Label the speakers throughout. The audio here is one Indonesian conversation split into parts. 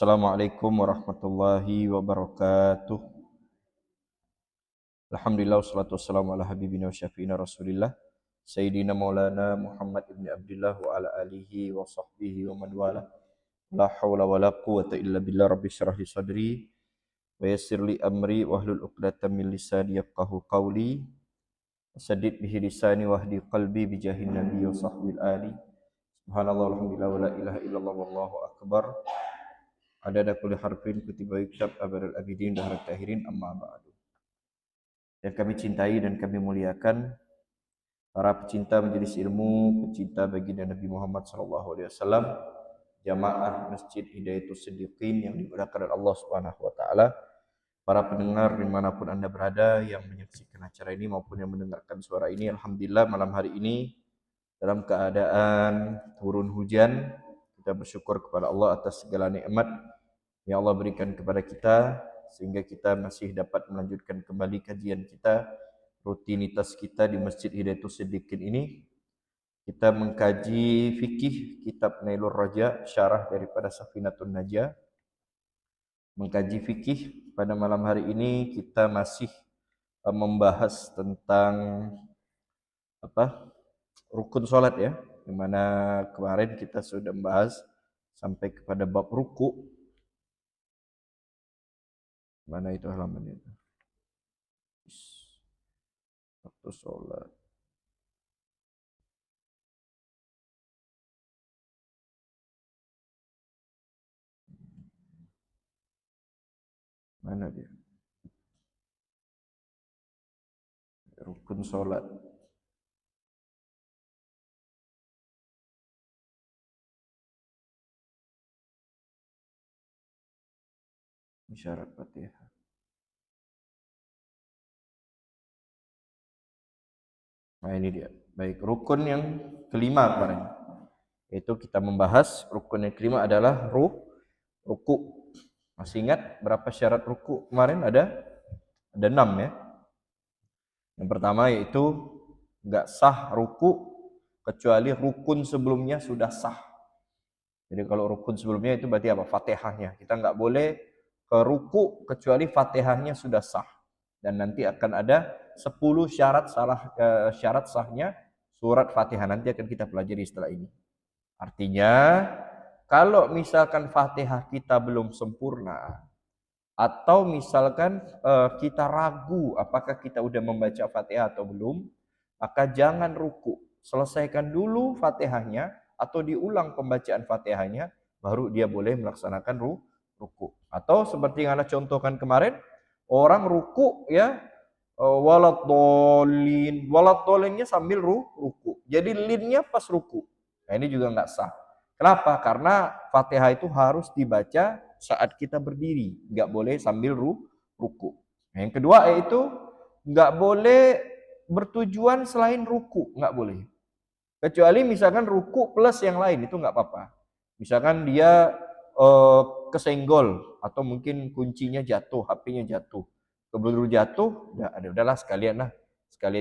Speaker 1: Assalamualaikum warahmatullahi wabarakatuh. Alhamdulillah wassalatu wassalamu ala habibina wa syafiina Rasulillah Sayyidina Maulana Muhammad ibn Abdullah wa ala alihi wa sahbihi wa man wala. La hawla wa la quwwata illa billah. Rabbi syrah li sadri wa yassir li amri wahlul 'uqdatam min lisani yafqahu qawli. Saddid bihi lisani wahdi qalbi bijahin nabi wa sahbil ali. Subhanallah walhamdulillah wa la ilaha illallah wallahu akbar. Adada kulli harfin kutiba yuktab abadal abidin dahrat tahirin amma ba'du. Yang kami cintai dan kami muliakan para pecinta majelis ilmu, pecinta baginda Nabi Muhammad SAW, jamaah Masjid Hidayatus Siddiqin yang dimuliakan oleh Allah Subhanahu wa taala, para pendengar dimanapun Anda berada yang menyaksikan acara ini maupun yang mendengarkan suara ini. Alhamdulillah malam hari ini dalam keadaan turun hujan, kita bersyukur kepada Allah atas segala nikmat yang Allah berikan kepada kita sehingga kita masih dapat melanjutkan kembali kajian kita, rutinitas kita di Masjid Hidayatus Siddiqin ini. Kita mengkaji fikih kitab Nailur Raja, syarah daripada Safinatun Najah. Mengkaji fikih pada malam hari ini kita masih membahas tentang rukun salat ya, di mana kemarin kita sudah membahas sampai kepada bab ruku. Mana itu halamannya itu? Waktu sholat. Mana dia? Rukun sholat. Syarat Fatihah. Nah ini dia. Baik, rukun yang kelima kemarin. Yaitu kita membahas rukun yang kelima adalah ruku. Masih ingat berapa syarat ruku kemarin? Ada 6 ya. Yang pertama yaitu enggak sah ruku kecuali rukun sebelumnya sudah sah. Jadi kalau rukun sebelumnya itu berarti apa? Fatihahnya. Kita enggak boleh ke ruku kecuali Fatihahnya sudah sah. Dan nanti akan ada 10 syarat sahnya surat Fatihah. Nanti akan kita pelajari setelah ini. Artinya, kalau misalkan Fatihah kita belum sempurna, atau misalkan kita ragu apakah kita udah membaca Fatihah atau belum, maka jangan ruku. Selesaikan dulu Fatihahnya atau diulang pembacaan Fatihahnya, baru dia boleh melaksanakan ruku. Atau seperti yang Anda contohkan kemarin, orang ruku ya, waladdolinnya sambil ruku. Jadi linnya pas ruku. Nah ini juga nggak sah. Kenapa? Karena Fatihah itu harus dibaca saat kita berdiri, nggak boleh sambil ruku. Nah, yang kedua yaitu nggak boleh bertujuan selain ruku, nggak boleh. Kecuali misalkan ruku plus yang lain itu nggak apa-apa. Misalkan dia kesenggol atau mungkin kuncinya jatuh, HP-nya jatuh. Keburu jatuh, udahlah sekalian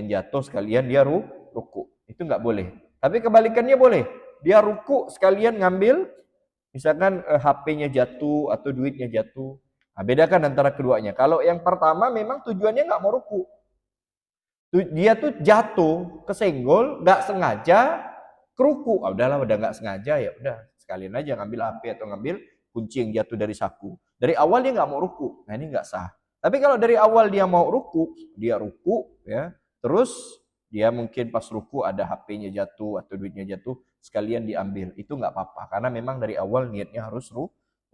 Speaker 1: jatuh, sekalian dia ruku. Itu nggak boleh. Tapi kebalikannya boleh. Dia ruku sekalian ngambil, misalkan HP-nya jatuh atau duitnya jatuh. Nah, bedakan antara keduanya. Kalau yang pertama memang tujuannya nggak mau ruku. Dia tuh jatuh, kesenggol, nggak sengaja, keruku. Udahlah, udah nggak sengaja ya udah sekalian aja ngambil HP atau ngambil kunci yang jatuh dari saku. Dari awal dia nggak mau ruku. Nah ini nggak sah. Tapi kalau dari awal dia mau ruku, dia ruku ya. Terus dia mungkin pas ruku ada HP-nya jatuh atau duitnya jatuh, sekalian diambil. Itu nggak apa-apa karena memang dari awal niatnya harus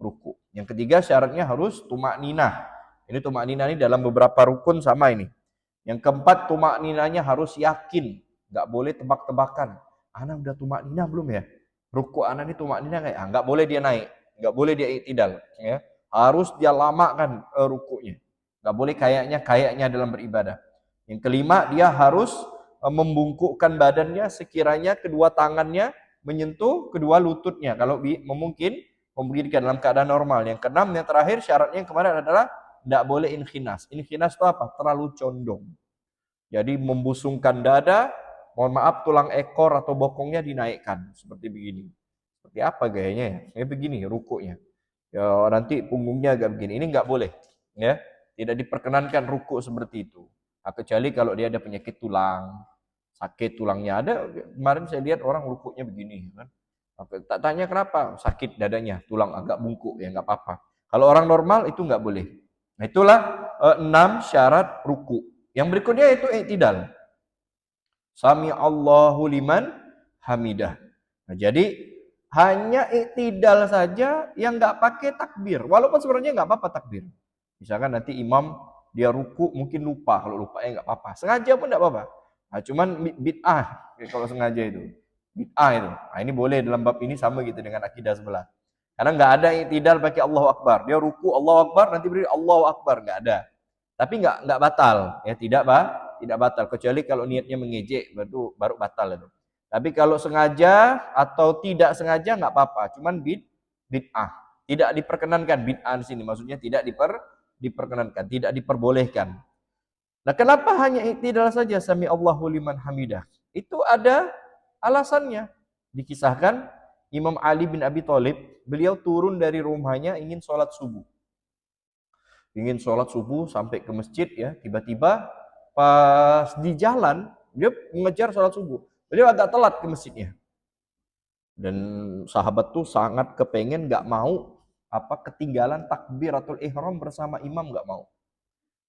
Speaker 1: ruku. Yang ketiga syaratnya harus tumak ninah. Ini tumak ninah ini dalam beberapa rukun sama ini. Yang keempat tumak ninahnya harus yakin, nggak boleh tebak-tebakan. Ana udah tumak ninah belum ya? Ruku ana ini tumak ninah nggak? Nggak boleh dia naik, nggak boleh dia i'tidal. Ya. Harus dia lamakan rukunya. Nggak boleh kayaknya dalam beribadah. Yang kelima dia harus membungkukkan badannya sekiranya kedua tangannya menyentuh kedua lututnya. Kalau memungkinkan dalam keadaan normal. Yang keenam, yang terakhir syaratnya yang kemarin adalah tidak boleh inkhinas. Inkhinas itu apa? Terlalu condong. Jadi membusungkan dada, mohon maaf tulang ekor atau bokongnya dinaikkan. Seperti begini. Seperti apa gayanya ya? Kayak begini rukunya. Ya nanti punggungnya agak begini. Ini nggak boleh, ya. Tidak diperkenankan ruku seperti itu. Nah, kecuali kalau dia ada penyakit tulang, sakit tulangnya ada. Kemarin saya lihat orang rukuknya begini, kan. Tak tanya kenapa, sakit dadanya, tulang agak bungkuk, ya nggak apa-apa. Kalau orang normal itu nggak boleh. Nah itulah 6 syarat ruku. Yang berikutnya itu i'tidal. Sami Allahu liman hamidah. Nah, jadi hanya i'tidal saja yang nggak pakai takbir. Walaupun sebenarnya nggak apa-apa takbir. Misalkan nanti imam dia ruku mungkin lupa, kalau lupa ya nggak apa-apa. Sengaja pun nggak apa-apa. Nah, cuman bid'ah kalau sengaja itu. Bid'ah itu. Nah, ini boleh dalam bab ini sama gitu dengan akidah sebelah. Karena nggak ada i'tidal pakai Allahu Akbar. Dia ruku Allahu Akbar nanti berdiri Allahu Akbar, nggak ada. Tapi nggak batal, ya tidak batal kecuali kalau niatnya mengejek baru batal itu. Tapi kalau sengaja atau tidak sengaja nggak apa-apa, cuman bid'ah. Tidak diperkenankan bid'ah di sini, maksudnya tidak diperkenankan, tidak diperbolehkan. Nah, kenapa hanya i'tidal saja sami Allahu liman hamidah? Itu ada alasannya. Dikisahkan Imam Ali bin Abi Thalib, beliau turun dari rumahnya ingin sholat subuh. Ingin sholat subuh sampai ke masjid, ya, tiba-tiba pas di jalan dia mengejar sholat subuh. Beliau agak telat ke masjidnya. Dan sahabat tuh sangat kepengen, nggak mau ketinggalan takbiratul ihram bersama imam, nggak mau.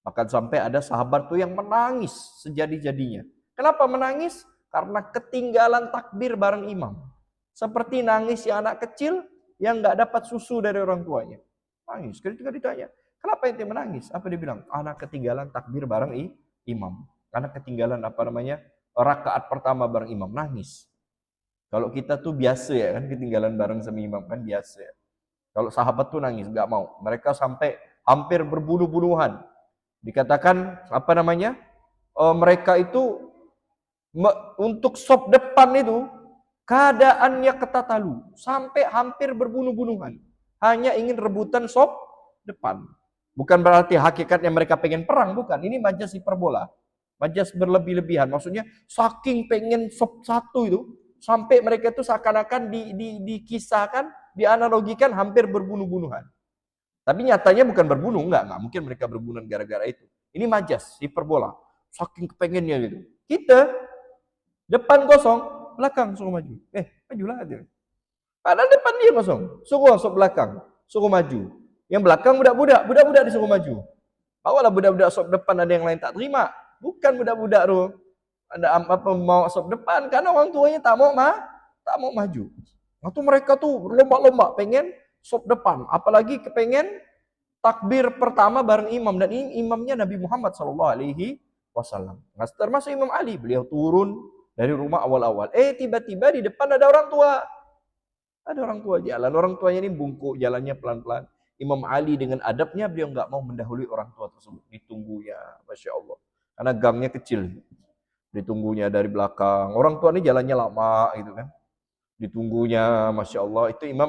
Speaker 1: Bahkan sampai ada sahabat tuh yang menangis sejadi-jadinya. Kenapa menangis? Karena ketinggalan takbir bareng imam. Seperti nangis si anak kecil yang nggak dapat susu dari orang tuanya. Nangis. Ketika ditanya, kenapa ente menangis? Apa dia bilang? Anak ketinggalan takbir bareng imam. Karena ketinggalan rakaat pertama bareng imam, nangis. Kalau kita tuh biasa ya kan, ketinggalan bareng sama imam kan biasa ya. Kalau sahabat tuh nangis, nggak mau. Mereka sampai hampir berbunuh-bunuhan. Dikatakan mereka itu untuk sop depan itu keadaannya ketatalu sampai hampir berbunuh-bunuhan. Hanya ingin rebutan sop depan. Bukan berarti hakikatnya mereka pengen perang, bukan. Ini majas hiperbola. Majas berlebih-lebihan. Maksudnya saking pengen sop satu itu sampai mereka itu seakan-akan dikisahkan, dianalogikan hampir berbunuh-bunuhan. Tapi nyatanya bukan berbunuh, enggak mungkin mereka berbunuh gara-gara itu. Ini majas, hiperbola. Saking kepengennya gitu. Kita depan kosong, belakang suruh maju. Majulah aja. Padahal depan dia kosong. Suruh masuk belakang, suruh maju. Yang belakang budak-budak disuruh maju. Bawalah budak-budak sop depan, ada yang lain tak terima. Bukan budak-budak tuh ada mau sop depan karena orang tuanya tak mau maju. Waktu mereka tuh lomba-lomba pengen sop depan, apalagi kepengen takbir pertama bareng imam, dan ini imamnya Nabi Muhammad SAW. Nah, termasuk Imam Ali, beliau turun dari rumah awal-awal. Tiba-tiba di depan ada orang tua. Ada orang tua jalan, orang tuanya ini bungkuk, jalannya pelan-pelan. Imam Ali dengan adabnya beliau nggak mau mendahului orang tua tersebut. Ditunggunya, Masya Allah. Karena gangnya kecil. Ditunggunya dari belakang. Orang tua ini jalannya lama gitu kan. Ditunggunya, Masya Allah. Itu Imam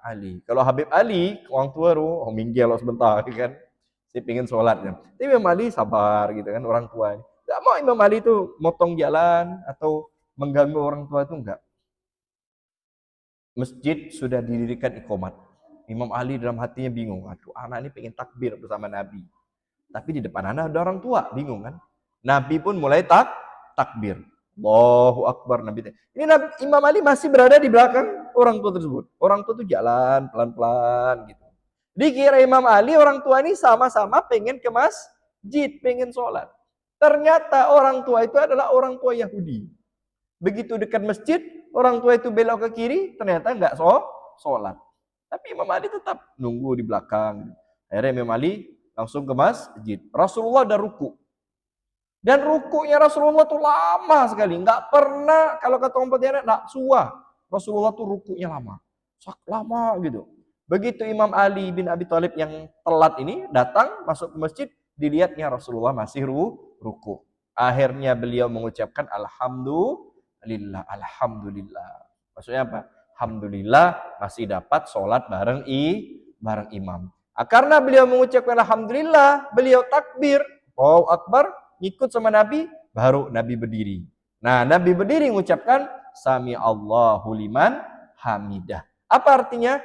Speaker 1: Ali. Kalau Habib Ali, orang tua minggir sebentar kan. Saya pengen sholat kan. Tapi Imam Ali sabar gitu kan, orang tua. Gak mau Imam Ali itu motong jalan atau mengganggu orang tua itu enggak. Masjid sudah didirikan iqomat. Imam Ali dalam hatinya bingung. Aduh, anak ini pengen takbir bersama Nabi. Tapi di depan anak ada orang tua, bingung kan. Nabi pun mulai takbir. Allahu Akbar. Nabi. Ini Imam Ali masih berada di belakang orang tua tersebut. Orang tua itu jalan pelan-pelan gitu. Dikira Imam Ali orang tua ini sama-sama pengen ke masjid, pengen sholat. Ternyata orang tua itu adalah orang tua Yahudi. Begitu dekat masjid, orang tua itu belok ke kiri, ternyata nggak sholat. Tapi Imam Ali tetap nunggu di belakang. Akhirnya Imam Ali langsung ke masjid. Rasulullah ada ruku. Dan rukunya Rasulullah tuh lama sekali. Nggak pernah, kalau kata orang Pontianak, nggak suah. Rasulullah tuh rukunya lama. Lama gitu. Begitu Imam Ali bin Abi Thalib yang telat ini datang, masuk ke masjid, dilihatnya Rasulullah masih ruku. Akhirnya beliau mengucapkan Alhamdulillah. Maksudnya apa? Alhamdulillah masih dapat sholat bareng imam. Karena beliau mengucapkan Alhamdulillah, beliau takbir, Allahu Akbar, ikut sama Nabi, baru Nabi berdiri. Nah, Nabi berdiri mengucapkan Sami Allahu liman hamidah. Apa artinya?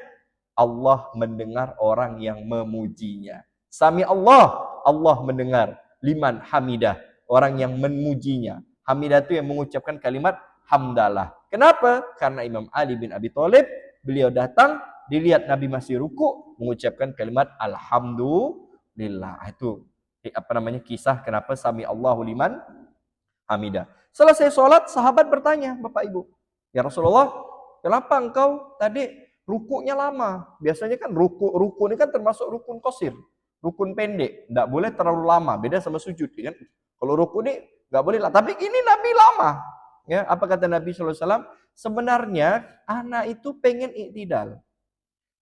Speaker 1: Allah mendengar orang yang memujinya. Sami Allah mendengar liman hamidah, orang yang memujinya. Hamidah itu yang mengucapkan kalimat hamdalah. Kenapa? Karena Imam Ali bin Abi Thalib, beliau datang, dilihat Nabi masih ruku, mengucapkan kalimat alhamdulillah. Itu kisah kenapa sami Allahu liman hamidah. Selesai sholat, sahabat bertanya, Bapak Ibu, ya Rasulullah, kenapa engkau tadi rukunya lama? Biasanya kan ruku ini kan termasuk rukun qasir, rukun pendek, tidak boleh terlalu lama. Beda sama sujud, kan? Kalau ruku ini nggak boleh lah. Tapi ini Nabi lama. Ya, apa kata Nabi SAW? Sebenarnya anak itu pengen iktidal.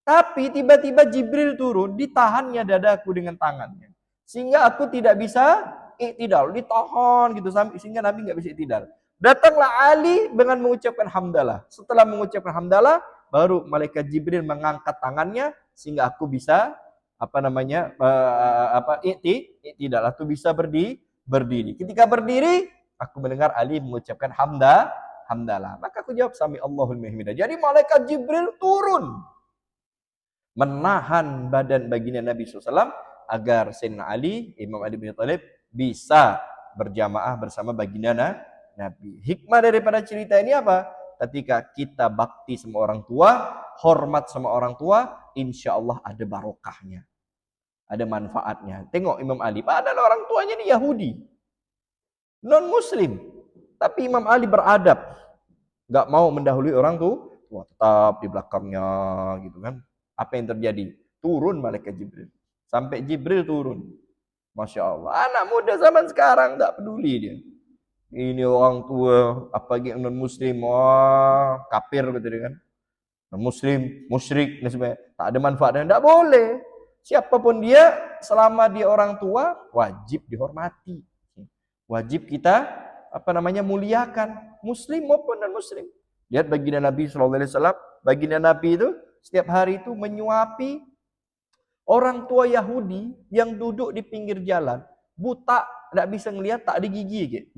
Speaker 1: Tapi tiba-tiba Jibril turun, ditahannya dadaku dengan tangannya. Sehingga aku tidak bisa iktidal, ditahan gitu sehingga Nabi nggak bisa iktidal. Datanglah Ali dengan mengucapkan hamdalah. Setelah mengucapkan hamdalah, baru malaikat Jibril mengangkat tangannya sehingga aku bisa iktidal, atau bisa berdiri. Ketika berdiri, aku mendengar Ali mengucapkan hamdalah. Maka aku jawab sami Allahul hamidah. Jadi malaikat Jibril turun menahan badan baginda Nabi SAW agar Sayyidina Ali, Imam Ali bin Thalib, bisa berjamaah bersama baginda Nabi. Hikmah daripada cerita ini apa? Ketika kita bakti sama orang tua, hormat sama orang tua, insya Allah ada barokahnya, ada manfaatnya. Tengok Imam Ali, padahal orang tuanya ini Yahudi, non Muslim, tapi Imam Ali beradab, nggak mau mendahului orang tua, tetap di belakangnya, gitu kan. Apa yang terjadi? Turun malaikat Jibril. Sampai Jibril turun. Masya Allah. Anak muda zaman sekarang tak peduli dia. Ini orang tua, apalagi yang non-muslim, wah kafir gitu kan. Non-muslim, musyrik, dan sebagainya. Tak ada manfaatnya. Tak boleh. Siapapun dia, selama dia orang tua, wajib dihormati. Wajib kita muliakan. Muslim maupun non-muslim. Lihat baginda Nabi SAW. Baginda Nabi itu setiap hari itu menyuapi orang tua Yahudi yang duduk di pinggir jalan, buta, tidak bisa ngelihat, tak ada gigi gitu.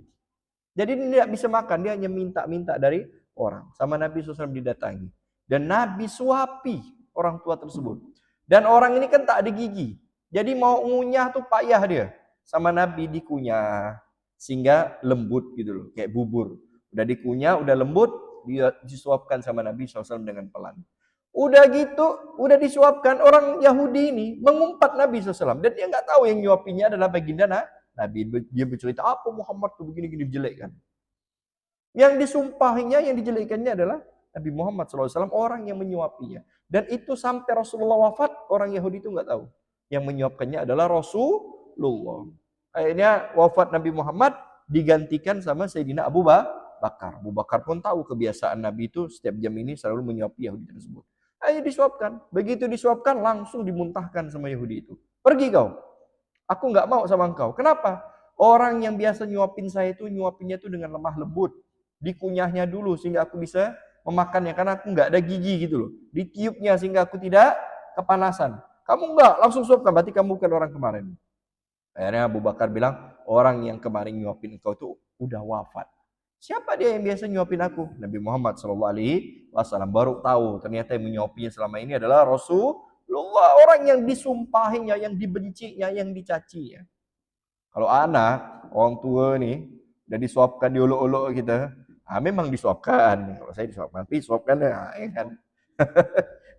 Speaker 1: Jadi dia tidak bisa makan, dia hanya minta-minta dari orang. Sama Nabi SAW didatangi. Dan Nabi suapi orang tua tersebut. Dan orang ini kan tak ada gigi. Jadi mau ngunyah tuh payah dia. Sama Nabi dikunyah. Sehingga lembut gitu loh, kayak bubur. Udah dikunyah, udah lembut, dia disuapkan sama Nabi SAW dengan pelan. Udah gitu, udah disuapkan, orang Yahudi ini mengumpat Nabi SAW. Dan dia nggak tahu yang nyuapinya adalah baginda Nabi. Dia bercerita, apa Muhammad tuh begini-gini dijelekkan. Yang disumpahinya, yang dijelekkannya adalah Nabi Muhammad SAW, orang yang menyuapinya. Dan itu sampai Rasulullah wafat, orang Yahudi itu nggak tahu. Yang menyuapkannya adalah Rasulullah. Akhirnya wafat Nabi Muhammad digantikan sama Sayyidina Abu Bakar. Abu Bakar pun tahu kebiasaan Nabi itu setiap jam ini selalu menyuapi Yahudi tersebut. Ayo disuapkan. Begitu disuapkan, langsung dimuntahkan sama Yahudi itu. Pergi kau. Aku nggak mau sama engkau. Kenapa? Orang yang biasa nyuapin saya itu, nyuapinnya itu dengan lemah lembut. Dikunyahnya dulu sehingga aku bisa memakannya. Karena aku nggak ada gigi gitu loh. Ditiupnya sehingga aku tidak kepanasan. Kamu nggak, langsung suapkan. Berarti kamu bukan orang kemarin. Akhirnya Abu Bakar bilang, orang yang kemarin nyuapin engkau itu udah wafat. Siapa dia yang biasa nyuapin aku? Nabi Muhammad SAW baru tahu ternyata yang menyuapinya selama ini adalah Rasulullah, orang yang disumpahinya, yang dibencinya, yang dicacinya. Kalau anak, orang tua nih, udah disuapkan, diolok-olok kita, memang disuapkan. Kalau saya disuapkan, tapi suapkan ya kan.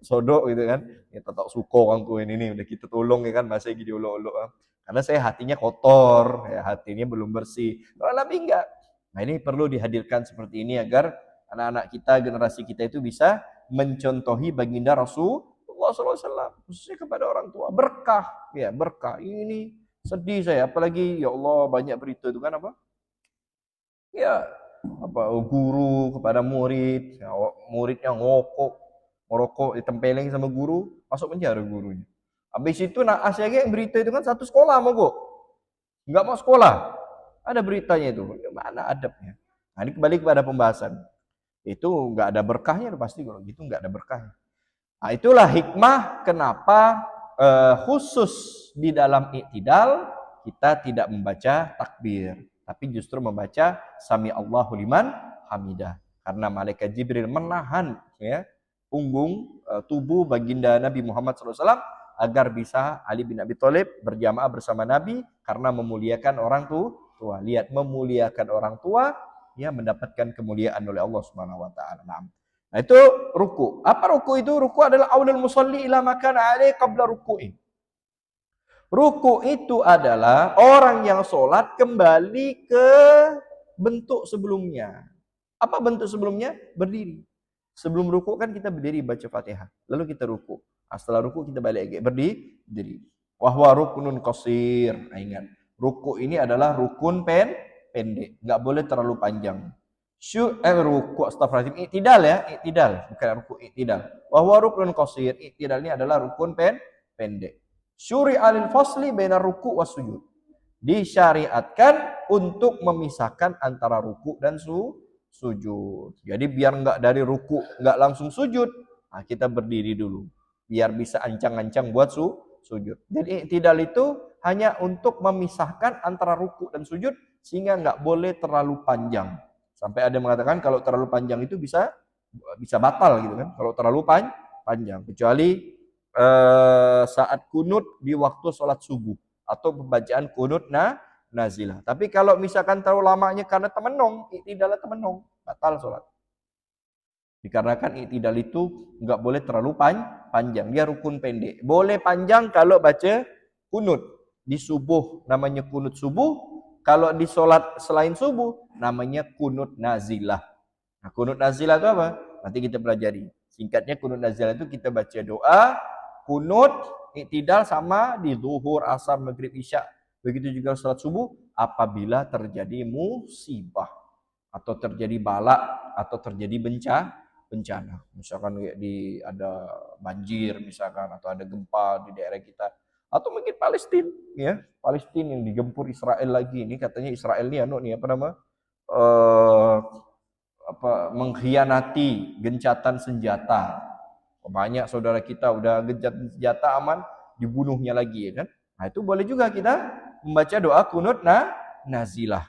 Speaker 1: Sodok gitu kan. Kita tak suka orang tua ini udah kita tolong ya kan, masa gitu diolok-olok. Karena saya hatinya kotor, ya hatinya belum bersih. Kalau Nabi enggak. Nah ini perlu dihadirkan seperti ini agar anak-anak kita, generasi kita itu bisa mencontohi baginda Rasulullah SAW. Khususnya kepada orang tua. Berkah. Ya berkah. Ini sedih saya. Apalagi ya Allah banyak berita itu kan apa? Ya guru kepada murid. Ya, muridnya ngerokok ditempelin sama guru. Masuk penjara gurunya. Habis itu asyiknya yang berita itu kan satu sekolah mogok. Enggak mau sekolah. Ada beritanya itu, mana adabnya. Nah ini kembali kepada pembahasan. Itu nggak ada berkahnya, pasti kalau gitu nggak ada berkahnya. Nah itulah hikmah kenapa khusus di dalam iktidal kita tidak membaca takbir, tapi justru membaca sami Allahu liman hamidah. Karena malaikat Jibril menahan ya punggung tubuh baginda Nabi Muhammad SAW agar bisa Ali bin Abi Thalib berjamaah bersama Nabi karena memuliakan orang tua. Lihat, memuliakan orang tua, ya mendapatkan kemuliaan oleh Allah Subhanahu wa taala. Nah, itu ruku. Apa ruku itu? Ruku adalah aulul musalli ila makan alaihi qabla ruku'i. Ruku itu adalah orang yang sholat kembali ke bentuk sebelumnya. Apa bentuk sebelumnya? Berdiri. Sebelum ruku kan kita berdiri baca Fatihah. Lalu kita ruku. Setelah ruku kita balik lagi berdiri. Wahwa rukunun qasir. Nah, ingat, ruku ini adalah rukun pendek. Nggak boleh terlalu panjang. Ruku astagfirullahaladzim. Iktidal ya. Iktidal. Bukan ruku, iktidal. Wahwa rukunun qasir. Iktidal ini adalah rukun pendek. Syuri'alil fasli baina ruku' was sujud. Disyariatkan untuk memisahkan antara ruku' dan sujud. Jadi biar enggak dari ruku' enggak langsung sujud, nah kita berdiri dulu. Biar bisa ancang-ancang buat sujud. Jadi iktidal itu hanya untuk memisahkan antara ruku' dan sujud sehingga enggak boleh terlalu panjang. Sampai ada yang mengatakan kalau terlalu panjang itu bisa batal gitu kan. Kalau terlalu panjang, kecuali saat kunut di waktu sholat subuh atau pembacaan kunut nazilah. Tapi kalau misalkan terlalu lamanya karena temenong, iktidal temenong, batal sholat. Dikarenakan iktidal itu nggak boleh terlalu panjang, dia rukun pendek. Boleh panjang kalau baca kunut di subuh, namanya kunut subuh. Kalau di sholat selain subuh, namanya kunut nazilah. Nah, kunut nazilah itu apa? Nanti kita pelajari. Singkatnya kunut nazilah itu kita baca doa kunut, iktidal sama di zuhur, asar, maghrib, isya. Begitu juga salat subuh apabila terjadi musibah atau terjadi bala atau terjadi bencana. Misalkan ada banjir misalkan atau ada gempa di daerah kita atau mungkin Palestina ya. Palestina yang digempur Israel lagi ini katanya Israel ini mengkhianati gencatan senjata. Banyak saudara kita udah gencatan senjata aman, dibunuhnya lagi ya kan. Nah, itu boleh juga kita membaca doa kunut nazilah.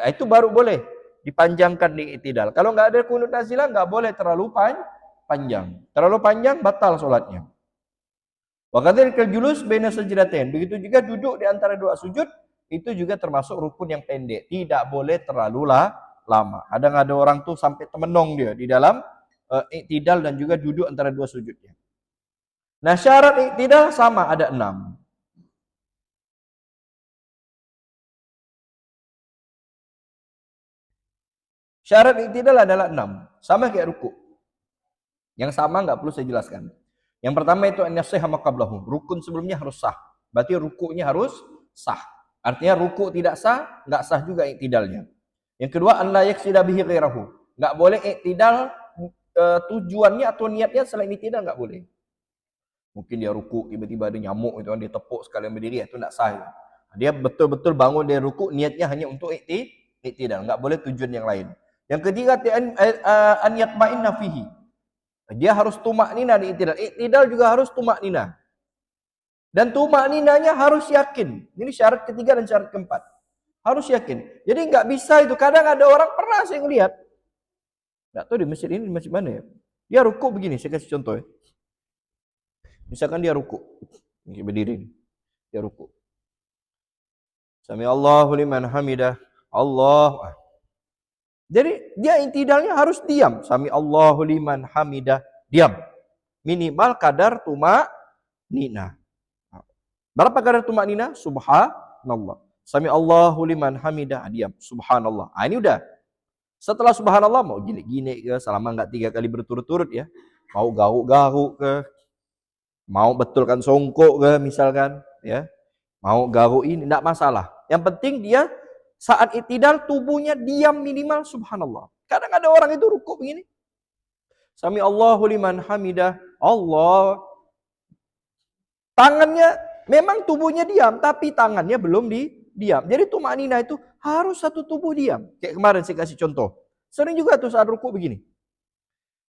Speaker 1: Itu baru boleh dipanjangkan di iktidal. Kalau nggak ada kunut nazilah nggak boleh terlalu panjang. Terlalu panjang batal sholatnya. Wa kadzalika julus baina sajdatain. Begitu juga duduk di antara dua sujud itu juga termasuk rukun yang pendek. Tidak boleh terlalu lama. Ada orang tuh sampai temenong dia di dalam iktidal dan juga duduk antara dua sujudnya. Nah, syarat iktidal sama ada 6. Syarat iktidal adalah 6. Sama kayak ruku. Yang sama nggak perlu saya jelaskan. Yang pertama itu an-yasihha ma qablahu. Rukun sebelumnya harus sah. Berarti rukunya harus sah. Artinya ruku tidak sah, nggak sah juga iktidalnya. Yang kedua, an la yaksida bihi ghairahu. Nggak boleh iktidal tujuannya atau niatnya selain iktidal nggak boleh. Mungkin dia ruku tiba-tiba ada nyamuk itu kan dia tepuk sekalian berdiri, itu nggak sah. Dia betul-betul bangun dari ruku niatnya hanya untuk iktidal, nggak boleh tujuan yang lain. Yang ketiga an yatma'inna fihi. Dia harus tumak nina di iktidal. Iktidal juga harus tumak nina. Dan tumak ninanya harus yakin. Ini syarat ketiga dan syarat keempat. Harus yakin. Jadi nggak bisa itu. Kadang ada orang pernah saya ngelihat. Nggak tahu di masjid ini masjid mana ya. Dia ruku begini. Saya kasih contoh ya. Misalkan dia ruku. Berdiri. Dia ruku. Sami Allahu liman hamidah. Allah. Jadi dia iktidalnya harus diam. Sami Allahu liman hamidah. Diam. Minimal kadar tumak nina. Berapa kadar tumak nina? Subhanallah. Sami Allahu liman hamidah. Diam. Subhanallah. Ini udah. Setelah subhanallah mau gini-gini ke, selama enggak 3 kali berturut-turut ya. Mau garuk-garuk ke, mau betulkan songkok ke misalkan ya. Mau garuk ini enggak masalah. Yang penting dia saat iktidal tubuhnya diam minimal subhanallah. Kadang ada orang itu rukuk begini. Sami Allahu liman hamidah. Allah. Tangannya memang tubuhnya diam tapi tangannya belum diam. Jadi tumanina itu harus satu tubuh diam. Kayak kemarin saya kasih contoh. Sering juga tuh saat rukuk begini.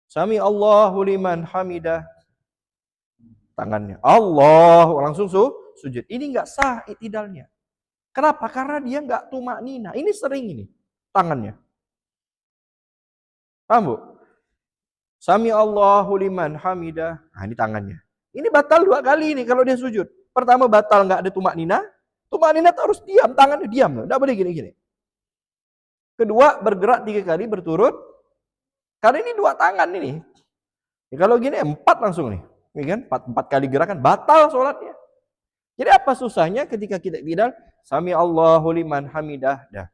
Speaker 1: Sami Allahu liman hamidah. Tangannya Allah langsung sujud. Ini enggak sah iktidalnya. Kenapa? Karena dia enggak tumanina. Ini sering ini tangannya. Paham, Bu? Sami Allahu liman hamidah. Nah, ini tangannya. Ini batal 2 kali ini kalau dia sujud. Pertama batal nggak ada tumak nina. Tumak nina harus diam, tangannya diam. Nggak boleh gini-gini. Kedua, bergerak 3 kali berturut. Karena ini 2 tangan ini. Ya, kalau gini 4 langsung nih. Ini kan 4 kali gerakan batal sholatnya. Jadi apa susahnya ketika kita tidak Sami Allahu liman hamidah. Dah.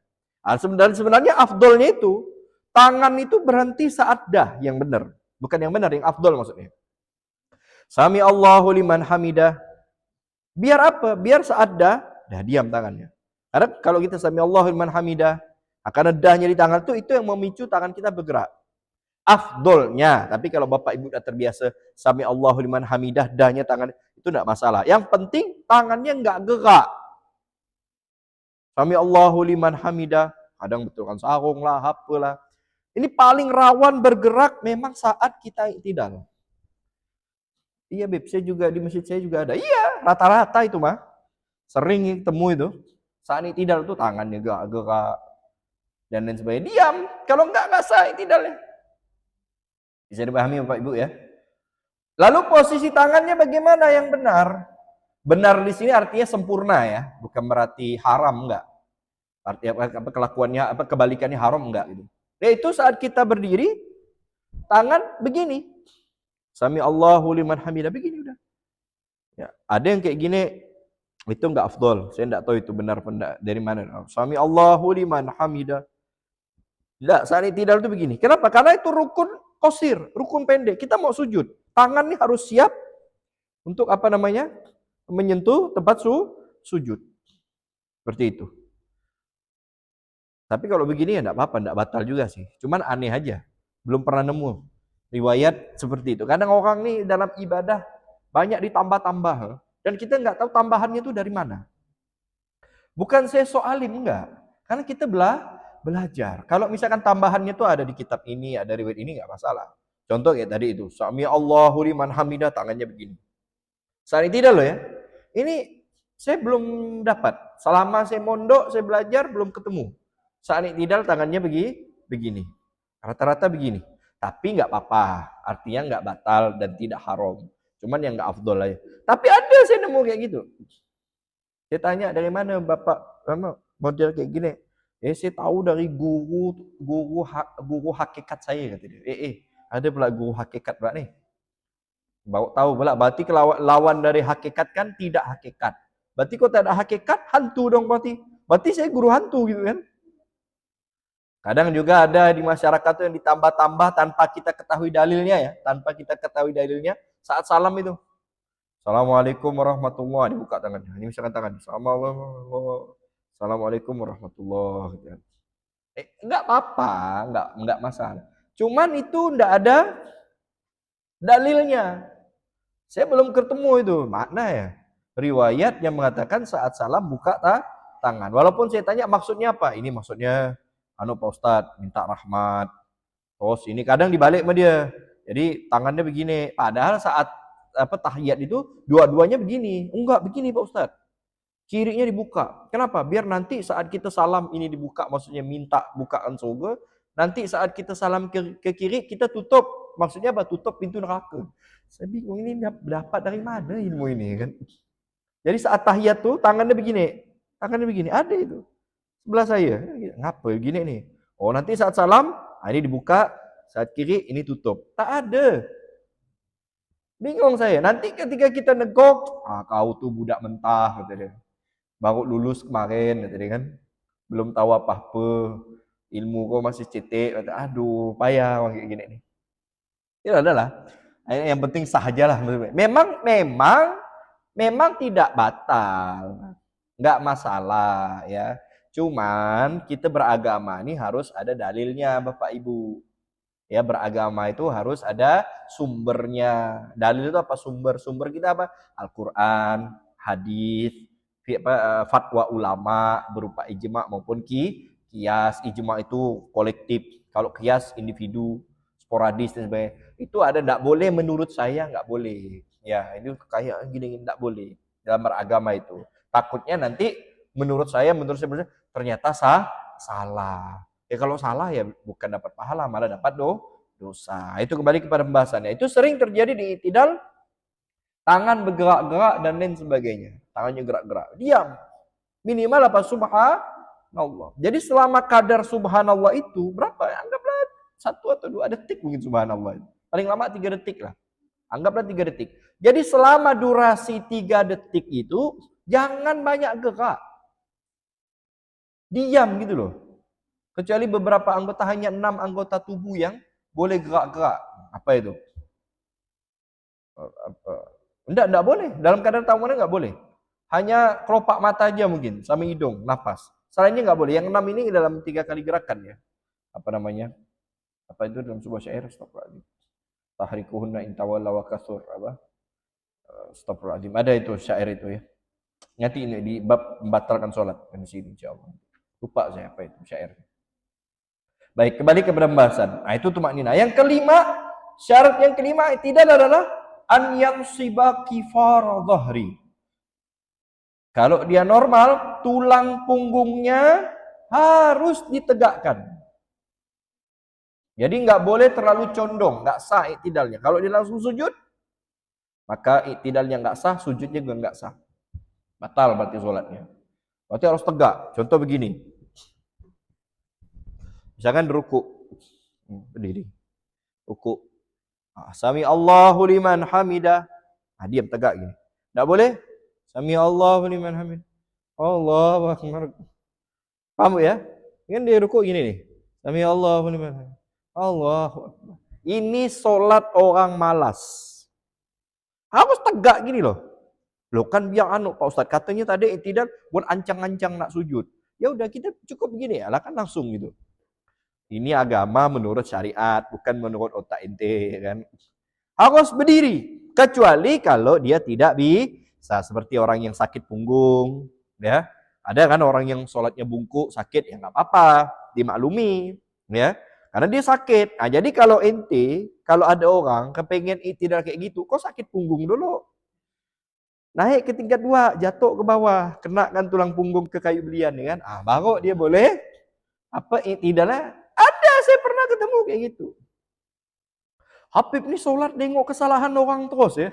Speaker 1: Sebenarnya afdolnya itu tangan itu berhenti saat dah yang benar. Bukan yang benar, yang afdol maksudnya. Sami Allahu liman hamidah. Biar apa? Biar saat dah diam tangannya. Karena kalau kita sami Allahu liman hamidah, akan dahnya di tangan itu yang memicu tangan kita bergerak. Afdolnya, tapi kalau Bapak Ibu sudah terbiasa sami Allahu liman hamidah, dahnya tangan itu tidak masalah. Yang penting tangannya enggak gerak. Sami Allahu liman hamidah, kadang betulkan sarung lah, apalah. Ini paling rawan bergerak memang saat kita tidak. Iya, Beb, saya juga di masjid saya juga ada. Iya, rata-rata itu mah. Sering ketemu itu. Saat tidak itu tangannya gerak dan lain sebagainya. Diam. Kalau enggak sah tidaknya. Bisa dipahami Bapak Ibu ya. Lalu posisi tangannya bagaimana yang benar? Benar di sini artinya sempurna ya, bukan berarti haram enggak. Artinya apa kelakuannya apa kebalikannya haram enggak gitu. Yaitu saat kita berdiri tangan begini. Sami Allahu liman hamidah begini udah. Ya, ada yang kayak gini itu enggak afdol. Saya enggak tahu itu benar apa enggak dari mana. Sami Allahu liman hamidah. Enggak, saat tidak itu begini. Kenapa? Karena itu rukun qasir, rukun pendek. Kita mau sujud. Tangan ini harus siap untuk apa namanya? Menyentuh tempat sujud. Seperti itu. Tapi kalau begini ya enggak apa-apa, enggak batal juga sih. Cuman aneh aja. Belum pernah nemu riwayat seperti itu. Kadang orang nih dalam ibadah banyak ditambah-tambah. Dan kita enggak tahu tambahannya itu dari mana. Bukan saya soalim, enggak. Karena kita belajar. Kalau misalkan tambahannya itu ada di kitab ini, ada riwayat ini enggak masalah. Contoh kayak tadi itu, Sami Allahu liman hamidah, tangannya begini. Saat ini tidak loh ya. Ini saya belum dapat. Selama saya mondok, saya belajar belum ketemu. Saat ini tidak tangannya begini. Rata-rata begini. Tapi enggak apa-apa. Artinya enggak batal dan tidak haram. Cuman yang enggak afdol aja. Tapi ada saya nemu kayak gitu. Saya tanya dari mana Bapak model kayak gini? Saya tahu dari guru hakikat saya kata dia. Ada pula guru hakikat pula nih. Baru tahu pula berarti lawan dari hakikat kan tidak hakikat. Berarti kalau tak ada hakikat hantu dong berarti. Berarti saya guru hantu gitu kan. Kadang juga ada di masyarakat tuh yang ditambah-tambah tanpa kita ketahui dalilnya ya, tanpa kita ketahui dalilnya saat salam itu. Assalamualaikum warahmatullahi wabarakatuh. Dibuka tangannya. Ini misalkan tangan. Assalamualaikum warahmatullahi wabarakatuh. Enggak apa-apa, enggak masalah. Cuman itu enggak ada dalilnya. Saya belum ketemu itu makna ya. Riwayat yang mengatakan saat salam buka tangan. Walaupun saya tanya maksudnya apa? Ini maksudnya Pak Ustadz minta rahmat. Terus ini kadang dibalik sama dia. Jadi tangannya begini. Padahal saat tahiyat itu dua-duanya begini. Enggak begini Pak Ustadz. Kirinya dibuka. Kenapa? Biar nanti saat kita salam ini dibuka, maksudnya minta bukaan surga. Nanti saat kita salam ke kiri, kita tutup. Maksudnya apa? Tutup pintu neraka. Saya bingung ini dapat dari mana ilmu ini kan. Jadi saat tahiyat tuh tangannya begini. Tangannya begini. Ada itu. Sebelah saya. Ngapa begini nih? Oh nanti saat salam, ini dibuka. Saat kiri, ini tutup. Tak ada. Bingung saya. Nanti ketika kita negok, kau tuh budak mentah. Kata dia. Baru lulus kemarin, kata dia kan. Belum tahu apa-apa. Ilmu kau masih cetek. Kata, aduh, payah orang kayak gini nih. Ya adalah. Yang penting sah aja lah. Memang tidak batal. Enggak masalah ya. Cuman kita beragama ini harus ada dalilnya Bapak Ibu. Ya, beragama itu harus ada sumbernya. Dalil itu apa? Sumber kita apa? Al-Qur'an, hadis, fatwa ulama berupa ijma maupun qiyas. Ijma itu kolektif, kalau qiyas individu, sporadis dan sebagainya. Itu ada enggak boleh menurut saya enggak boleh. Ya, itu kayak gini enggak boleh dalam beragama itu. Takutnya nanti menurut saya ternyata salah. Ya kalau salah ya bukan dapat pahala, malah dapat dosa. Itu kembali kepada pembahasannya. Itu sering terjadi di i'tidal, tangan bergerak-gerak dan lain sebagainya. Tangannya gerak-gerak. Diam. Minimal apa? Subhanallah. Jadi selama kadar subhanallah itu berapa? Anggaplah 1 atau 2 detik mungkin subhanallah. Paling lama 3 detik lah. Anggaplah 3 detik. Jadi selama durasi 3 detik itu jangan banyak gerak. Diam gitu loh. Kecuali beberapa anggota, hanya 6 anggota tubuh yang boleh gerak-gerak. Apa itu? Enggak boleh. Dalam keadaan tamuan enggak boleh. Hanya kelopak mata aja mungkin, sama hidung, nafas. Selainnya enggak boleh. Yang 6 ini dalam 3 kali gerakan ya. Apa namanya? Apa itu dalam sebuah syair? Astagfirullahaladzim. Tahrikuhunna intawalla wa kasur. Apa? Astagfirullahaladzim. Ada itu syair itu ya. Nanti ini di bab membatalkan sholat. Di sini insyaallah. Lupa saya apa itu syair. Baik, kembali ke pembahasan. Nah, itu tumakninah. Yang kelima, syarat yang kelima tidak adalah an yansiba kifar dhahri. Kalau dia normal, tulang punggungnya harus ditegakkan. Jadi nggak boleh terlalu condong, nggak sah iktidalnya. Kalau dia langsung sujud, maka iktidalnya nggak sah, sujudnya juga nggak sah. Batal berarti sholatnya. Berarti harus tegak. Contoh begini. Misalkan ruku, berdiri, ruku. Sami Allahu liman hamidah. Diam tegak gini. Enggak boleh. Sami Allahu liman hamidah. Allahu akbar. Paham ya? Kan dia ruku gini nih. Sami Allahu liman hamidah. Allahu akbar. Ini solat orang malas. Harus tegak gini loh. Loh kan biar Pak Ustaz. Katanya tadi tidak buat ancang-ancang nak sujud. Ya udah kita cukup begini ya lah kan langsung gitu. Ini agama menurut syariat, bukan menurut otak ente kan. Harus berdiri, kecuali kalau dia tidak bisa, seperti orang yang sakit punggung, ya. Ada kan orang yang sholatnya bungkuk, sakit, ya nggak apa-apa, dimaklumi, ya. Karena dia sakit. Nah, jadi kalau ente, kalau ada orang kepengen tidak kayak gitu, kok sakit punggung dulu. Naik ke tingkat 2, jatuh ke bawah, kena kan tulang punggung ke kayu belian, ya kan. Baru dia boleh apa tidaklah. Ada, saya pernah ketemu kayak gitu. Habib ini sholat nengok kesalahan orang terus ya.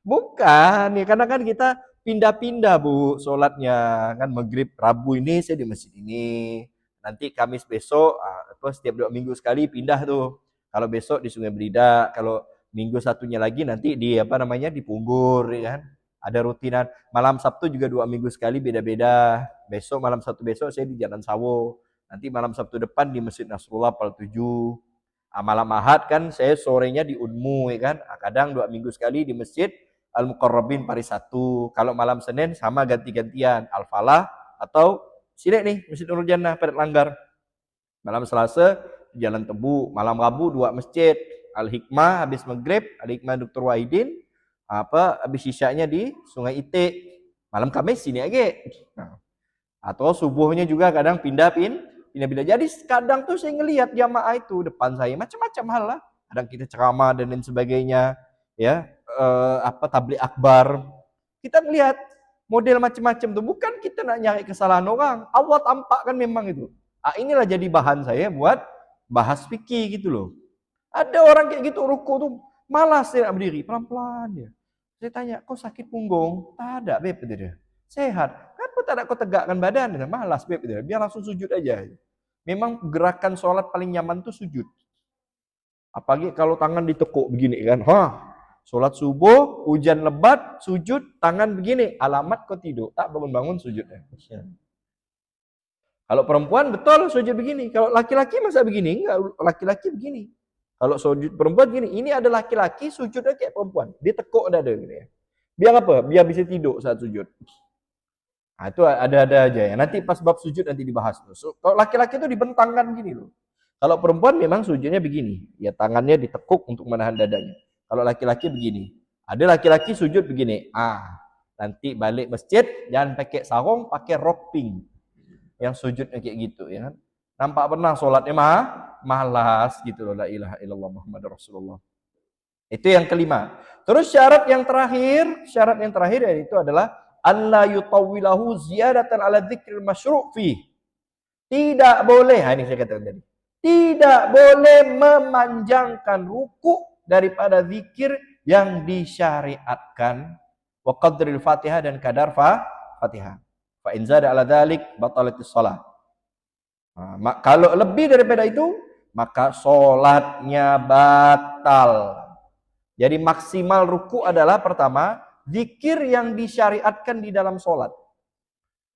Speaker 1: Bukan, ya karena kan kita pindah-pindah Bu sholatnya. Kan maghrib Rabu ini saya di masjid ini. Nanti Kamis besok, setiap 2 minggu sekali pindah tuh. Kalau besok di Sungai Belida, kalau minggu satunya lagi nanti di di Punggur, ya kan. Ada rutinan. Malam Sabtu juga 2 minggu sekali beda-beda. Besok malam Sabtu besok saya di Jalan Sawo. Nanti malam Sabtu depan di Masjid Nasrullah Pal 7. Malam Ahad kan saya sorenya di Unmu, ya kan. Kadang 2 minggu sekali di Masjid Al-Muqarrabin Paris 1. Kalau malam Senin sama ganti-gantian. Al-Falah atau sini nih Masjid Nurul Jannah Padat Langgar. Malam Selasa di Jalan Tebu. Malam Rabu 2 masjid. Al-Hikmah habis maghrib, Al-Hikmah Dr. Wahidin. Habis isyaknya di Sungai Itik. Malam Kamis sini aja. Atau subuhnya juga kadang pindah-pindah. Jadi kadang tuh saya ngelihat jamaah itu depan saya macam-macam hal lah. Kadang kita ceramah dan lain sebagainya, ya tabligh akbar. Kita ngelihat model macam-macam tuh. Bukan kita nak nyari kesalahan orang. Allah tampak kan memang itu. Inilah jadi bahan saya buat bahas fikih gitu loh. Ada orang kayak gitu ruku tuh malas dia nak berdiri, pelan-pelan dia. Saya tanya, kok sakit punggung? Tak ada, Beb, dia. Sehat. Kenapa tak ada kau tegakkan badan? Malas, Beb, dia. Biar langsung sujud aja. Memang gerakan sholat paling nyaman tuh sujud. Apalagi kalau tangan ditekuk begini kan. Sholat subuh, hujan lebat, sujud, tangan begini. Alamat kau tidur. Tak bangun-bangun sujudnya. Kalau perempuan betul sujud begini. Kalau laki-laki masa begini? Enggak, laki-laki begini. Kalau sujud perempuan gini. Ini ada laki-laki sujudnya kayak perempuan. Dia tekuk dada gitu ya. Biar apa? Biar bisa tidur saat sujud. Itu ada-ada aja ya. Nanti pas bab sujud nanti dibahas. Kalau laki-laki itu dibentangkan gini loh. Kalau perempuan memang sujudnya begini. Ya tangannya ditekuk untuk menahan dadanya. Kalau laki-laki begini. Ada laki-laki sujud begini. Nanti balik masjid jangan pakai sarung, pakai rok pink. Yang sujudnya kayak gitu ya kan. Nampak pernah sholatnya malas gitu loh. La ilaha illallah Muhammadur Rasulullah. Itu yang kelima. Terus syarat yang terakhir yaitu adalah alla yutawwilahu ziyadatan ala dzikril masyru' fi. Tidak boleh, ini saya katakan tadi. tidak boleh memanjangkan ruku daripada zikir yang disyariatkan. Wa qadril Fatihah, dan kadar Fatihah. Fa in zada ala dzalik batalatis shalah. Nah, kalau lebih daripada itu, maka sholatnya batal. Jadi maksimal ruku adalah pertama, zikir yang disyariatkan di dalam sholat.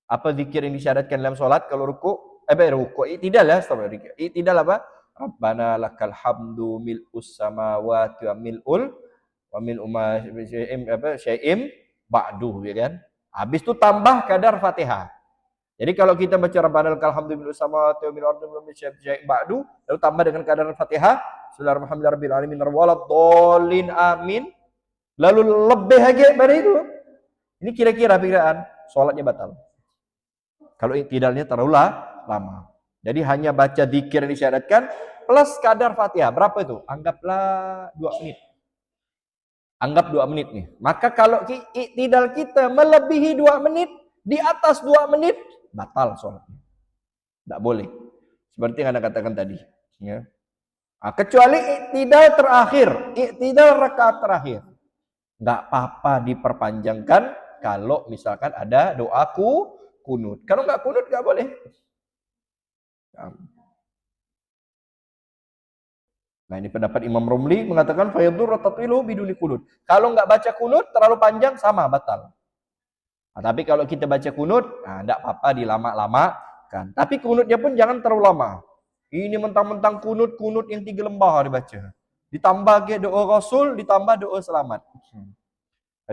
Speaker 1: Apa zikir yang disyariatkan dalam sholat? Kalau ruku, ruku, i'tidal ya, i'tidal apa? Rabbana lakal hamdu mil'us samawati wa mil'u ma syai'im ba'du, ya kan? Habis itu tambah kadar Fatihah. Jadi kalau kita baca Rabbana lakal hamdu mil'us samawati wa mil'u ardi wa mil'u syai'im ba'du, lalu tambah dengan kadar Fatihah, Bismillahirrahmanirrahim, alamin waladhdallin amin. Lalu lebih lagi dari itu. Ini kira-kira pikiran sholatnya batal. Kalau i'tidalnya terlalu lama. Jadi hanya baca zikir yang disyaratkan plus kadar Fatihah. Berapa itu? Anggaplah 2 menit. Anggap 2 menit nih. Maka kalau i'tidal kita melebihi 2 menit, di atas 2 menit, batal sholatnya. Tidak boleh. Seperti yang Anda katakan tadi. Ya. Nah, kecuali i'tidal terakhir. I'tidal rakaat terakhir. Nggak apa-apa diperpanjangkan kalau misalkan ada doaku kunut. Kalau nggak kunut nggak boleh. Nah, ini pendapat Imam Romli mengatakan fayadur tatwilu biduni kunut. Kalau nggak baca kunut terlalu panjang sama batal. Nah, tapi kalau kita baca kunut, nah nggak apa-apa dilama-lamakan. Tapi kunutnya pun jangan terlalu lama. Ini mentang-mentang kunut yang 3 lembar dibaca. Ditambah ke doa Rasul, ditambah doa selamat.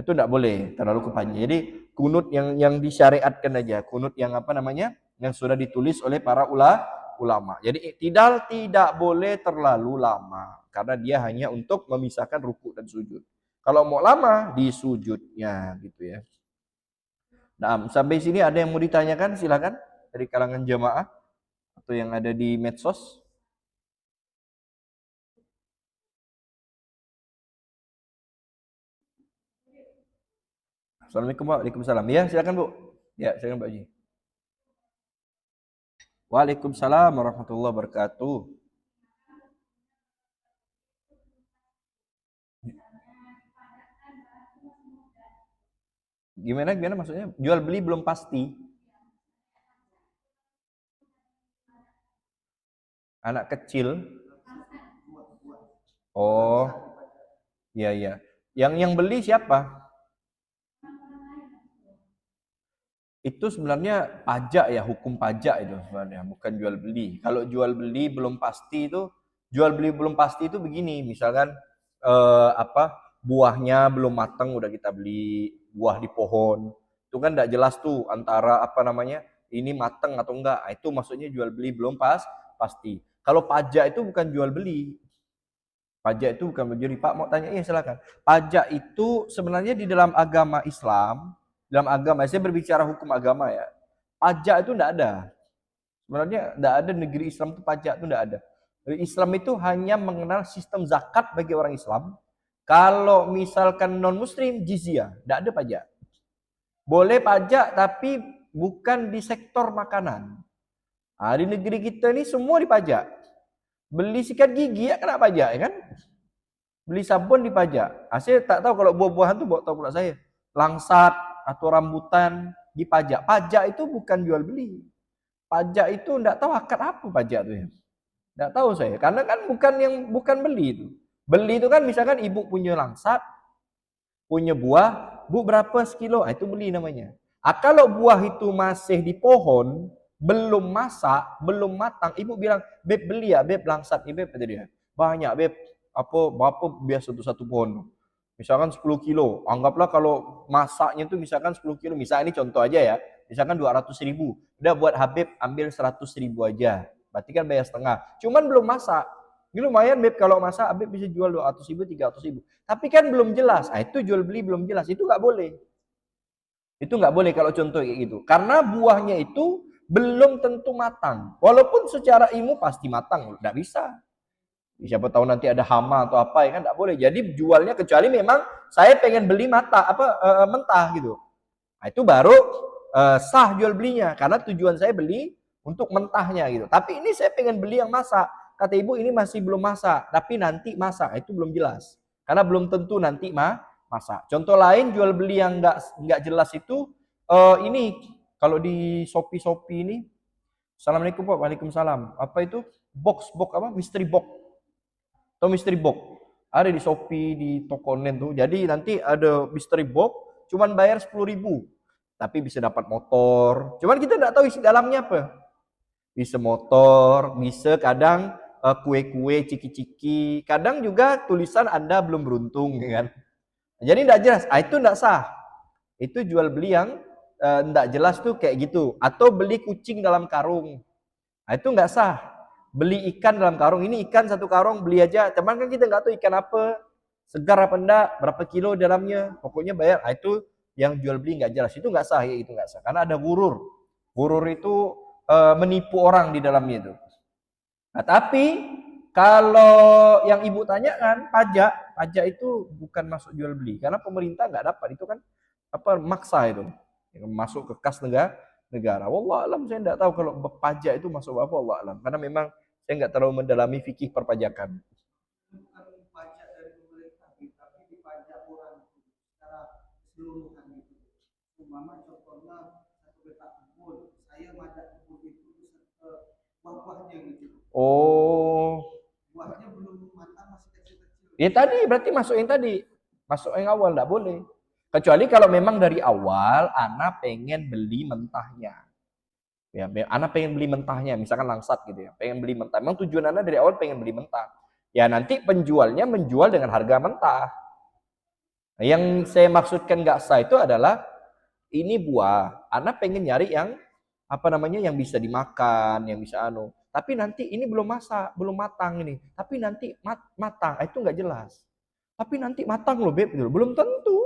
Speaker 1: Itu tidak boleh terlalu kepanjang. Jadi kunut yang disyariatkan aja, kunut yang apa namanya, yang sudah ditulis oleh para ulama. Jadi tidak boleh terlalu lama karena dia hanya untuk memisahkan ruku dan sujud. Kalau mau lama di sujudnya gitu ya. Nah, sampai sini ada yang mau ditanyakan, silakan dari kalangan jamaah atau yang ada di medsos. Assalamualaikum, waalaikumsalam. Ya, silakan Bu. Ya, silakan Pak Haji. Waalaikumsalam warahmatullahi wabarakatuh. Gimana maksudnya? Jual beli belum pasti. Anak kecil. Oh, iya. Yang beli siapa? Itu sebenarnya pajak ya, hukum pajak itu sebenarnya, bukan jual beli. Kalau jual beli belum pasti itu, begini, misalkan buahnya belum matang udah kita beli, buah di pohon. Itu kan enggak jelas tuh antara ini matang atau enggak. Itu maksudnya jual beli belum pasti. Kalau pajak itu bukan jual beli. Pajak itu bukan menjadi. Pak mau tanya, iya silakan. Pajak itu sebenarnya di dalam agama Islam, saya berbicara hukum agama ya. Pajak itu enggak ada. Sebenarnya enggak ada negeri Islam itu pajak itu enggak ada. Islam itu hanya mengenal sistem zakat bagi orang Islam. Kalau misalkan non-muslim, jizyah, enggak ada pajak. Boleh pajak tapi bukan di sektor makanan. Nah, di negeri kita ini semua dipajak. Beli sikat gigi ya kena pajak ya kan? Beli sabun dipajak. Saya tak tahu kalau buah-buahan tuh tahu pula saya. Langsat atau rambutan dipajak. Pajak itu bukan jual beli. Pajak itu enggak tahu akad apa pajak itu ya. Enggak tahu saya. Karena kan bukan beli itu. Beli itu kan misalkan ibu punya langsat, punya buah, Bu berapa sekilo? Itu beli namanya. Kalau buah itu masih di pohon, belum masak, belum matang, ibu bilang, "Beb beli ya, Beb langsat nih, Beb," kata dia. "Banyak, Beb. Berapa biasa satu pohon?" Misalkan 10 kilo. Anggaplah kalau masaknya itu misalkan 10 kilo. Misalnya ini contoh aja ya. Misalkan 200.000. Udah buat Habib ambil 100.000 aja. Berarti kan bayar setengah. Cuman belum masak. Ini lumayan, Beb, kalau masak Habib bisa jual 200.000, 300.000. Tapi kan belum jelas. Itu jual beli belum jelas. Itu nggak boleh. Itu nggak boleh kalau contoh kayak gitu. Karena buahnya itu belum tentu matang. Walaupun secara ilmu pasti matang. Nggak bisa. Siapa tahu nanti ada hama atau apa ya kan, nggak boleh. Jadi jualnya kecuali memang saya pengen beli mentah gitu. Nah, itu baru sah jual belinya karena tujuan saya beli untuk mentahnya gitu. Tapi ini saya pengen beli yang masak. kata ibu ini masih belum masak, tapi nanti masak. Itu belum jelas. Karena belum tentu nanti masak. Contoh lain jual beli yang nggak jelas itu ini kalau di Shopee ini. Assalamualaikum Pak, waalaikumsalam. Apa itu? Box apa? Mystery box. Atau mystery box. Ada di Shopee, di toko online tuh. Jadi nanti ada mystery box, cuman bayar 10.000. Tapi bisa dapat motor. Cuman kita nggak tahu isi dalamnya apa. Bisa motor, bisa kadang kue-kue, ciki-ciki. Kadang juga tulisan Anda belum beruntung, kan? Jadi nggak jelas. Itu nggak sah. Itu jual beli yang nggak jelas tuh kayak gitu. Atau beli kucing dalam karung. Itu nggak sah. Beli ikan dalam karung. Ini ikan satu karung beli aja. Cuman kan kita nggak tahu ikan apa. Segar apa enggak. Berapa kilo dalamnya. Pokoknya bayar. Itu yang jual beli nggak jelas. Itu nggak sah. Ya, itu nggak sah. Karena ada gurur. Gurur itu menipu orang di dalamnya itu. Nah, tapi kalau yang ibu tanyakan pajak itu bukan masuk jual beli karena pemerintah nggak dapat itu kan apa maksa itu masuk ke kas negara. Wallah alam saya nggak tahu kalau pajak itu masuk apa Allah alam karena memang saya nggak terlalu mendalami fikih perpajakan.
Speaker 2: Bukan pajak dari pemerintah, tapi dipajak orang secara keseluruhan gitu. Umpama contohnya satu petak kebun, saya majak kebun itu ke buah-buahnya gitu.
Speaker 1: Oh.
Speaker 2: Buahnya belum matang masih kecil-kecil.
Speaker 1: Ya tadi berarti masuk yang tadi. Masuk yang awal enggak boleh. Kecuali kalau memang dari awal anak pengen beli mentahnya. Ya, anak pengen beli mentahnya, misalkan langsat gitu ya. Pengen beli mentah. Memang tujuan anak dari awal pengen beli mentah. Ya nanti penjualnya menjual dengan harga mentah. Nah, yang saya maksudkan nggak sah itu adalah ini buah. Anak pengen nyari yang apa namanya yang bisa dimakan, yang bisa anu. Tapi nanti ini belum masak, belum matang ini. Tapi nanti matang, itu nggak jelas. Tapi nanti matang loh beb, belum tentu.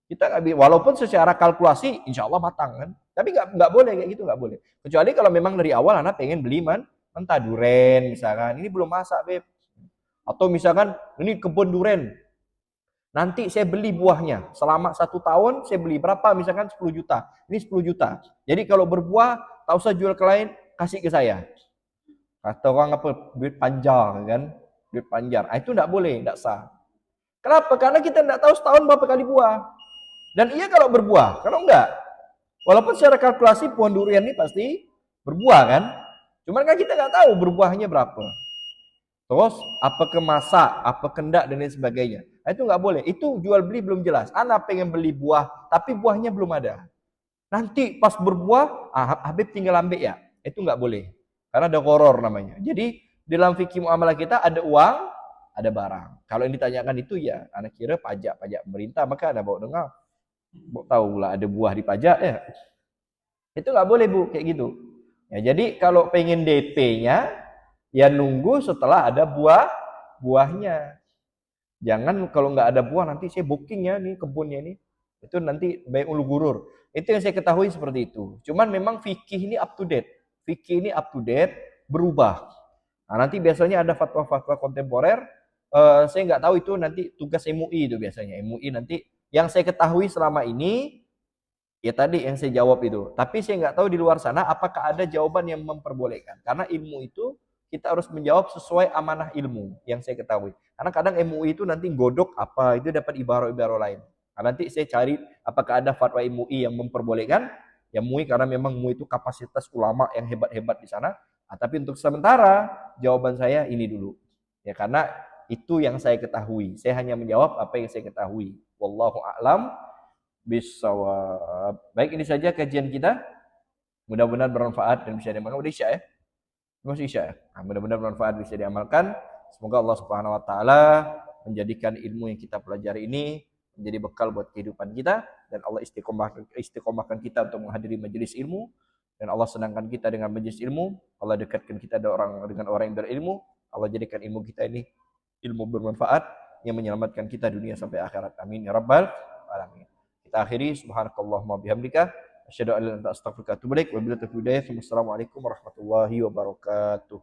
Speaker 1: Kita nggak, walaupun secara kalkulasi insya Allah matang kan. Tapi nggak boleh kayak gitu, nggak boleh. Kecuali kalau memang dari awal anak pengen beli mentah duren misalkan, ini belum masak beb. Atau misalkan ini kebun duren, nanti saya beli buahnya selama 1 tahun saya beli berapa misalkan 10 juta, ini 10 juta. Jadi kalau berbuah tak usah jual ke lain, kasih ke saya. Kata orang apa, duit panjar kan, duit panjar. Itu enggak boleh, enggak sah. Kenapa? Karena kita enggak tahu setahun berapa kali buah. Dan iya kalau berbuah, kalau enggak. Walaupun secara kalkulasi pohon durian ini pasti berbuah kan. Cuman kan kita enggak tahu berbuahnya berapa. Terus apa kemasak, apa kendak dan lain sebagainya. Itu enggak boleh. Itu jual beli belum jelas. Anak pengen beli buah, tapi buahnya belum ada. Nanti pas berbuah, Habib tinggal ambil ya. Itu enggak boleh. Karena ada koror namanya. Jadi dalam fikih muamalah kita ada uang, ada barang. Kalau yang ditanyakan itu ya, anak kira pajak pemerintah, maka ada bawa dengar. Tahu lah ada buah di pajak ya. Itu nggak boleh bu, kayak gitu. Ya, jadi kalau pengen DP-nya, ya nunggu setelah ada buahnya. Jangan kalau nggak ada buah nanti saya booking ya nih kebunnya nih. Itu nanti baik ulu gurur. Itu yang saya ketahui seperti itu. Cuman memang fikih ini up to date. Fikih ini up to date, berubah. Nah, nanti biasanya ada fatwa-fatwa kontemporer. Saya nggak tahu itu nanti tugas MUI itu biasanya. MUI nanti yang saya ketahui selama ini ya tadi yang saya jawab itu. Tapi saya nggak tahu di luar sana apakah ada jawaban yang memperbolehkan. Karena ilmu itu kita harus menjawab sesuai amanah ilmu yang saya ketahui. Karena kadang MUI itu nanti godok apa, itu dapat ibarat-ibarat lain. Nah, nanti saya cari apakah ada fatwa MUI yang memperbolehkan. Ya MUI karena memang MUI itu kapasitas ulama yang hebat-hebat di sana. Nah, tapi untuk sementara jawaban saya ini dulu. Ya karena itu yang saya ketahui. Saya hanya menjawab apa yang saya ketahui. Wallahu a'lam bisawab. Baik, ini saja kajian kita. Mudah-mudahan bermanfaat dan bisa diamalkan. Udah Isya ya? Masih Isya ya? Nah, mudah-mudahan bermanfaat bisa diamalkan. Semoga Allah Subhanahu wa taala menjadikan ilmu yang kita pelajari ini menjadi bekal buat kehidupan kita dan Allah istiqomahkan kita untuk menghadiri majelis ilmu dan Allah senangkan kita dengan majelis ilmu. Allah dekatkan kita dengan orang yang berilmu. Allah jadikan ilmu kita ini ilmu bermanfaat yang menyelamatkan kita dunia sampai akhirat. Amin ya rabbal alamin. Kita akhiri subhanakallahumma bihamdika asyhadu an la ilaha illa anta astaghfiruka wa atubu ilaik. Wabillahi taufiq hidayah. Wassalamualaikum warahmatullahi wabarakatuh.